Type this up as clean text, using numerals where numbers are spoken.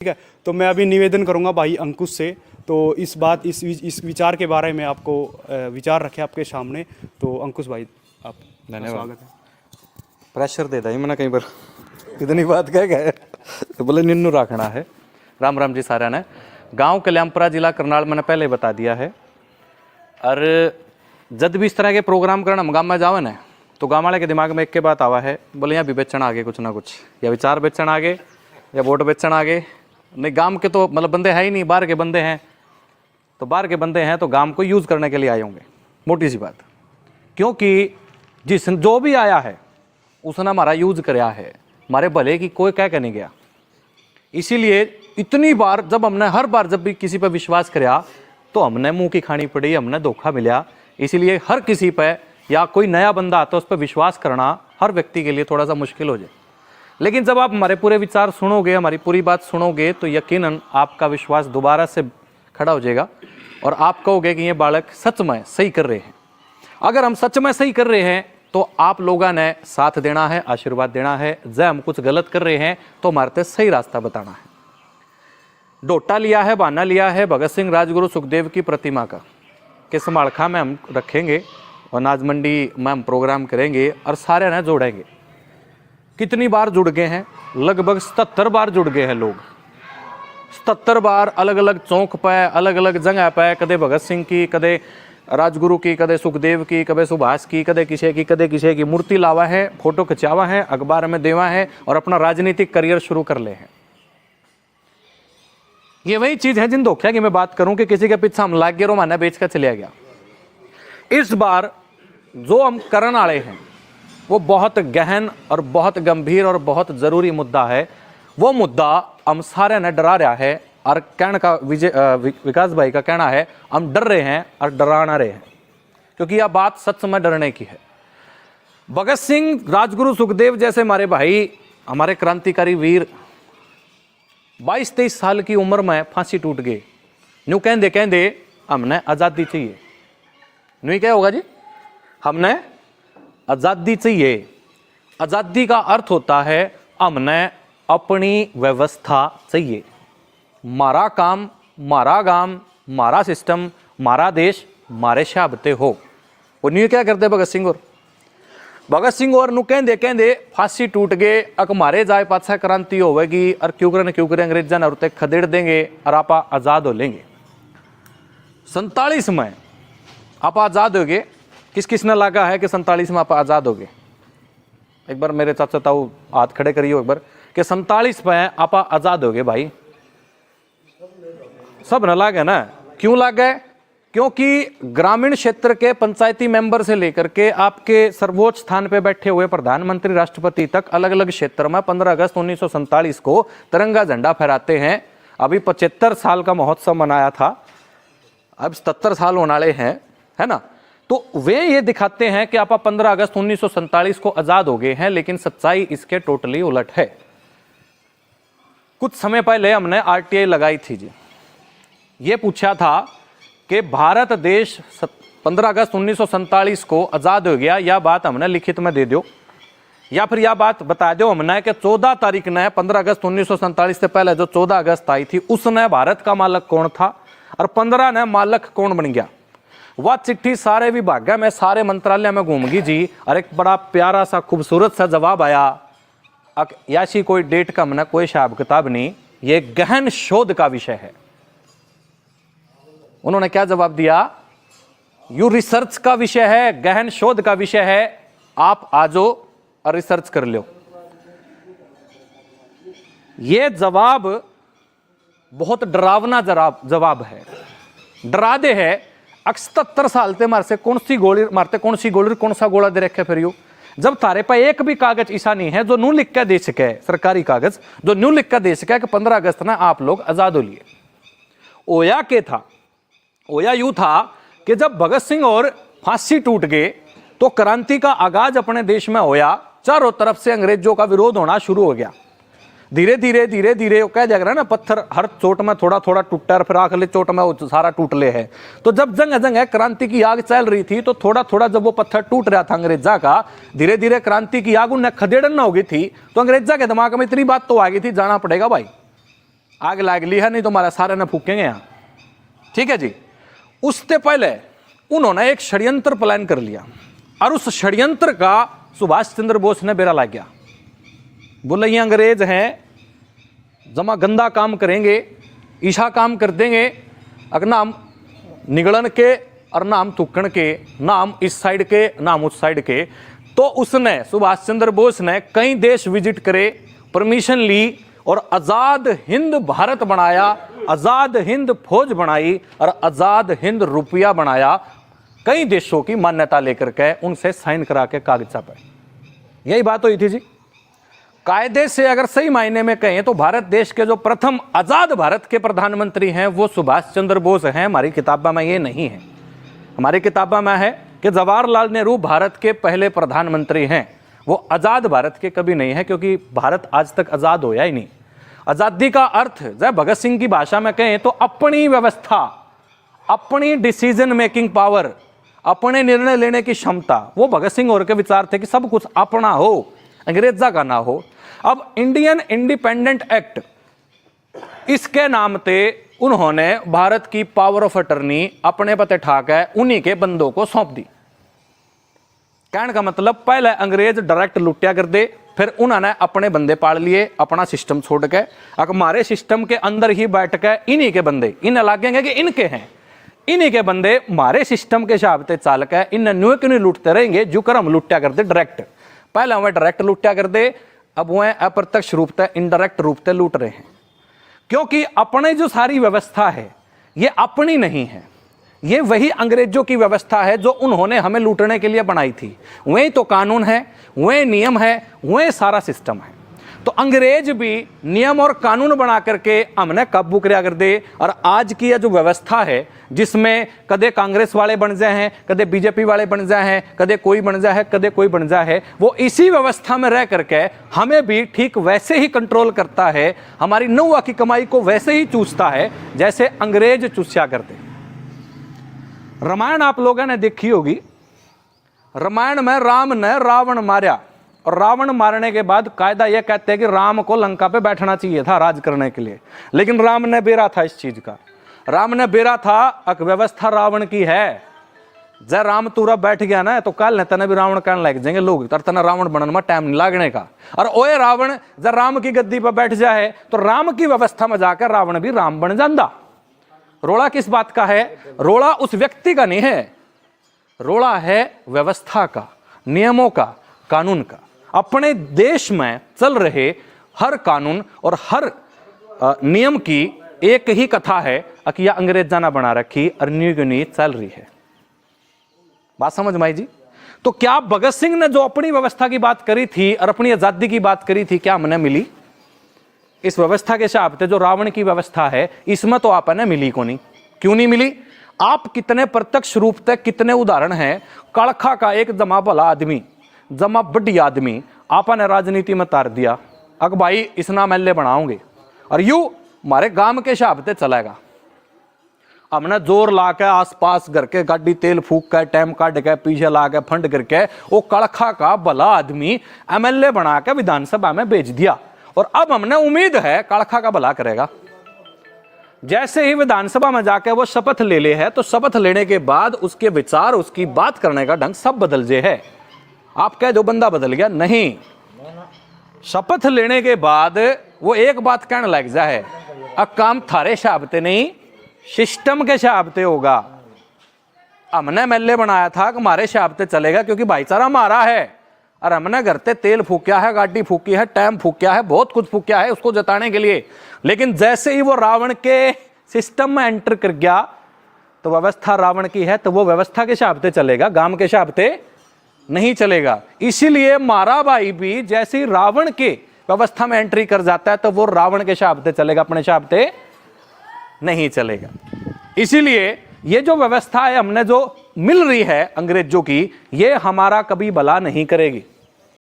ठीक है। तो मैं अभी निवेदन करूंगा भाई अंकुश से, तो इस विचार के बारे में आपको विचार रखे आपके सामने। तो अंकुश भाई, आप धन्यवाद। प्रेशर दे दी मैंने कई बार, इतनी बात कह गए तो बोले निन्नू रखना है। राम राम जी सारा ने। गांव कल्याणपुरा जिला करनाल मैंने पहले बता दिया है। और जब भी इस तरह के प्रोग्राम करना हम गाँव में जावे ना, तो गाँव वाले के दिमाग में एक के बात आवा है, बोले यहाँ भी बेचना आगे कुछ ना कुछ, या विचार बेचन आगे या वोट बेचन आगे। नहीं, गांव के तो मतलब बंदे है ही नहीं, बाहर के बंदे हैं। तो बाहर के बंदे हैं तो गांव को यूज़ करने के लिए आए होंगे, मोटी सी बात। क्योंकि जो भी आया है उसने हमारा यूज़ कराया है, हमारे भले की कोई कह के नहीं गया। इसीलिए इतनी बार जब हमने हर बार जब भी किसी पर विश्वास कराया तो हमने मुंह की खानी पड़ी, हमने धोखा मिला। इसीलिए हर किसी पर या कोई नया बंदा आता है उस पर विश्वास करना हर व्यक्ति के लिए थोड़ा सा मुश्किल हो जाए। लेकिन जब आप हमारे पूरे विचार सुनोगे, हमारी पूरी बात सुनोगे, तो यकीनन आपका विश्वास दोबारा से खड़ा हो जाएगा और आप कहोगे कि ये बालक सच में सही कर रहे हैं। अगर हम सच में सही कर रहे हैं तो आप लोगों ने साथ देना है, आशीर्वाद देना है। जब हम कुछ गलत कर रहे हैं तो हमारे से सही रास्ता बताना है। डोटा लिया है, बहाना लिया है भगत सिंह, राजगुरु, सुखदेव की प्रतिमा का कि समाड़खा में हम रखेंगे और अनाज मंडी में हम प्रोग्राम करेंगे और सारे ने जोड़ेंगे। कितनी बार जुड़ गए हैं? लगभग 77 बार जुड़ गए हैं लोग। 77 बार अलग अलग चौक पे, अलग अलग जगह पे, कदे भगत सिंह की, कदे राजगुरु की, कदे सुखदेव की, कदे सुभाष की, कदे किसी की मूर्ति लावा है, फोटो खिंचावा है, अखबार में देवा है और अपना राजनीतिक करियर शुरू कर ले हैं। ये वही चीज है जिन धोखा की मैं बात करूं कि किसी के पीछे हम लाग गए और माना बेच कर चलिया गया। इस बार जो हम करने वाले हैं वो बहुत गहन और बहुत गंभीर और बहुत जरूरी मुद्दा है। वो मुद्दा हम सारे ने डरा रहा है और कहने का विकास भाई का कहना है हम डर रहे हैं और डराना रहे हैं, क्योंकि यह बात सच में डरने की है। भगत सिंह, राजगुरु, सुखदेव जैसे हमारे भाई, हमारे क्रांतिकारी वीर 22-23 साल की उम्र में फांसी टूट गए। न्यू कहते हमने आज़ादी चाहिए। न्यू क्या होगा जी? हमने आज़ादी चाहिए। आज़ादी का अर्थ होता है हमने अपनी व्यवस्था चाहिए। मारा काम, मारा गांव, मारा सिस्टम, मारा देश, मारे शाबते हो। और न्यू क्या करते भगत सिंह और नु कहते फांसी टूट गए, अक मारे जाए पाछा क्रांति होगी और क्यों करे अंग्रेजा ने उरते खदेड़ देंगे और आप आज़ाद हो लेंगे। 47 में आप आज़ाद हो गए। किसने लगा है कि 47 में आप आज़ाद हो गए? एक बार मेरे चाचा ताऊ हाथ खड़े करियो एक बार कि 47 में आप आज़ाद हो गए। भाई सब न लागे ना। क्यों लागे? क्योंकि ग्रामीण क्षेत्र के पंचायती मेंबर से लेकर के आपके सर्वोच्च स्थान पे बैठे हुए प्रधानमंत्री, राष्ट्रपति तक अलग अलग क्षेत्र में 15 अगस्त 1947 को तिरंगा झंडा फहराते हैं। अभी 75 साल का महोत्सव मनाया था, अब 77 साल होने वाले हैं, है ना। तो वे ये दिखाते हैं कि आप 15 अगस्त 1947 को आजाद हो गए हैं, लेकिन सच्चाई इसके टोटली उलट है। कुछ समय पहले हमने आरटीआई लगाई थी जी। ये पूछा था कि भारत देश 15 अगस्त 1947 को आजाद हो गया, यह बात हमने लिखित में दे दो, या फिर यह बात बता दो हमने कि 14 तारीख ने 15 अगस्त 1947 से पहले जो 14 अगस्त आई थी उसने भारत का मालिक कौन था और 15 ने मालिक कौन बन गया। वह चिट्ठी सारे विभाग में, सारे मंत्रालय में घूमगी जी, और एक बड़ा प्यारा सा खूबसूरत सा जवाब आया। याशी कोई डेट का हमने कोई हिसाब किताब नहीं, ये गहन शोध का विषय है। उन्होंने क्या जवाब दिया? यू रिसर्च का विषय है, गहन शोध का विषय है, आप आ जाओ और रिसर्च कर लो। यह जवाब बहुत डरावना जवाब है, डरा दे है। 77 साल से मारते कौन सी गोली कौन सा गोला दे रखे फिर जब तारे पर एक भी कागज ऐसा नहीं है जो न्यू लिख कर दे सके, सरकारी कागज जो न्यू लिख कर दे सके कि 15 अगस्त ना आप लोग आजाद हो लिए। ओया के था, ओया यूं था कि जब भगत सिंह और फांसी टूट गए तो क्रांति का आगाज अपने देश में होया। चारों तरफ से अंग्रेजों का विरोध होना शुरू हो गया। धीरे धीरे कह जाएगा ना, पत्थर हर चोट में थोड़ा थोड़ा टूटा और फिर आखिरी चोट में वो सारा टूट ले है। तो जब जंग क्रांति की आग चल रही थी तो थोड़ा थोड़ा जब वो पत्थर टूट रहा था अंग्रेजा का, धीरे धीरे क्रांति की आग उन्हें खदेड़न हो गई थी। तो अंग्रेजा के दिमाग में इतनी बात तो आ गई थी, जाना पड़ेगा भाई, आग लाग ली है, नहीं तो हमारा सारे ने फूकेंगे यहाँ, ठीक है जी। उससे पहले उन्होंने एक षड्यंत्र प्लान कर लिया और उस षड्यंत्र का सुभाष चंद्र बोस ने बेरा लाग गया। बोले ये अंग्रेज हैं, जमा गंदा काम करेंगे, ईशा काम कर देंगे, अगर नाम निगलन के और नाम तुक्कण के, नाम इस साइड के नाम उस साइड के। तो उसने सुभाष चंद्र बोस ने कई देश विजिट करे, परमिशन ली और आज़ाद हिंद भारत बनाया, आज़ाद हिंद फौज बनाई और आज़ाद हिंद रुपया बनाया। कई देशों की मान्यता लेकर के उनसे साइन करा के कागज छापे। यही बात हुई थी जी। कायदे से अगर सही मायने में कहें तो भारत देश के जो प्रथम आज़ाद भारत के प्रधानमंत्री हैं वो सुभाष चंद्र बोस हैं। हमारी किताबों में ये नहीं है। हमारी किताबों में है कि जवाहरलाल नेहरू भारत के पहले प्रधानमंत्री हैं। वो आज़ाद भारत के कभी नहीं है, क्योंकि भारत आज तक आज़ाद होया ही नहीं। आज़ादी का अर्थ जब भगत सिंह की भाषा में कहें तो अपनी व्यवस्था, अपनी डिसीजन मेकिंग पावर, अपने निर्णय लेने की क्षमता। वो भगत सिंह और के विचार थे कि सब कुछ अपना हो, अंग्रेजा का ना हो। अब इंडियन इंडिपेंडेंट एक्ट, इसके नाम पे उन्होंने भारत की पावर ऑफ अटर्नी अपने पते ठाकर उन्हीं के बंदों को सौंप दी। कहने का मतलब पहले अंग्रेज डायरेक्ट लुटिया कर दे, फिर उन्होंने अपने बंदे पाल लिए, अपना सिस्टम छोड़ के। अगर हमारे सिस्टम के अंदर ही बैठ के इन्हीं के बंदे, इन्हें लागेंगे कि इनके हैं, इन्हीं के बंदे हमारे सिस्टम के हिसाब से चाल के इन न्यू क्यों नहीं लूटते रहेंगे, जो कर हम लुटिया कर दे डायरेक्ट। पहले हमें डायरेक्ट लुटिया कर दे, अब वह अप्रत्यक्ष रूप से इनडायरेक्ट रूप से लूट रहे हैं। क्योंकि अपने जो सारी व्यवस्था है ये अपनी नहीं है, ये वही अंग्रेजों की व्यवस्था है जो उन्होंने हमें लूटने के लिए बनाई थी। वही तो कानून है, वही नियम है, वही सारा सिस्टम है। तो अंग्रेज भी नियम और कानून बना करके हमने काबू किया कर दे। और आज की यह जो व्यवस्था है जिसमें कदे कांग्रेस वाले बन जाए हैं, कदे बीजेपी वाले बन जाए हैं, कदे कोई बन जाए है, कदे कोई बन जाए है, वो इसी व्यवस्था में रह करके हमें भी ठीक वैसे ही कंट्रोल करता है, हमारी नौवा की कमाई को वैसे ही चूसता है जैसे अंग्रेज चूसा करते। रामायण आप लोगों ने देखी होगी। रामायण में राम ने रावण मारा और रावण मारने के बाद कायदा यह कहते हैं कि राम को लंका पे बैठना चाहिए था राज करने के लिए, लेकिन राम ने बेरा था इस चीज का। राम ने बेरा था अक व्यवस्था रावण की है। जब राम तूरा बैठ गया ना तो कल तना भी रावण कहने लग जाएंगे लोग, तर तना रावण बनने में टाइम नहीं लागने का। और ओए रावण जब राम की गद्दी पर बैठ जाए तो राम की व्यवस्था में जाकर रावण भी राम बन जाता। रोड़ा किस बात का है? रोड़ा उस व्यक्ति का नहीं है, रोड़ा है व्यवस्था का, नियमों का, कानून का। अपने देश में चल रहे हर कानून और हर नियम की एक ही कथा है कि यह अंग्रेजा ने बना रखी और न्यू चल रही है। बात समझ में आई जी? तो क्या भगत सिंह ने जो अपनी व्यवस्था की बात करी थी और अपनी आजादी की बात करी थी, क्या हमने मिली? इस व्यवस्था के हिसाब से जो रावण की व्यवस्था है इसमें तो आपने मिली को नहीं। क्यों नहीं मिली? आप कितने प्रत्यक्ष रूप से कितने उदाहरण हैं। कड़खा का एक जमा भला आदमी, जमा बढ़िया आदमी आपने राजनीति में तार दिया, अग भाई इस नाम एल बनाओगे और यू हमारे गांव के हिसाब से चलेगा। हमने जोर ला के आसपास घर के गाड़ी तेल फूक के टाइम काट के पीछे ला के फंड करके वो कड़खा का भला आदमी एमएलए बना के विधानसभा में भेज दिया और अब हमने उम्मीद है कड़खा का भला करेगा। जैसे ही विधानसभा में जाके वो शपथ ले ले है तो शपथ लेने के बाद उसके विचार, उसकी बात करने का ढंग सब बदल जे है। आप कह दो बंदा बदल गया, नहीं। शपथ लेने के बाद वो एक बात कहने लग जाए, अब काम थारे शाबते नहीं सिस्टम के शाबते होगा। हमने एमएलए बनाया था कि हमारे शाबते चलेगा क्योंकि भाईचारा हमारा है और हमने घर पे तेल फूकिया है, गाड़ी फूकी है, टाइम फूकिया है, बहुत कुछ फूकिया है उसको जताने के लिए। लेकिन जैसे ही वो रावण के सिस्टम में एंटर कर गया तो व्यवस्था रावण की है तो वो व्यवस्था के शाबते चलेगा, गांव के शाबते नहीं चलेगा। इसीलिए मारा भाई भी जैसे ही रावण के व्यवस्था में एंट्री कर जाता है तो वो रावण के शाबते चलेगा, अपने शाबते नहीं चलेगा। इसीलिए ये जो व्यवस्था है हमने जो मिल रही है अंग्रेजों की, ये हमारा कभी भला नहीं करेगी।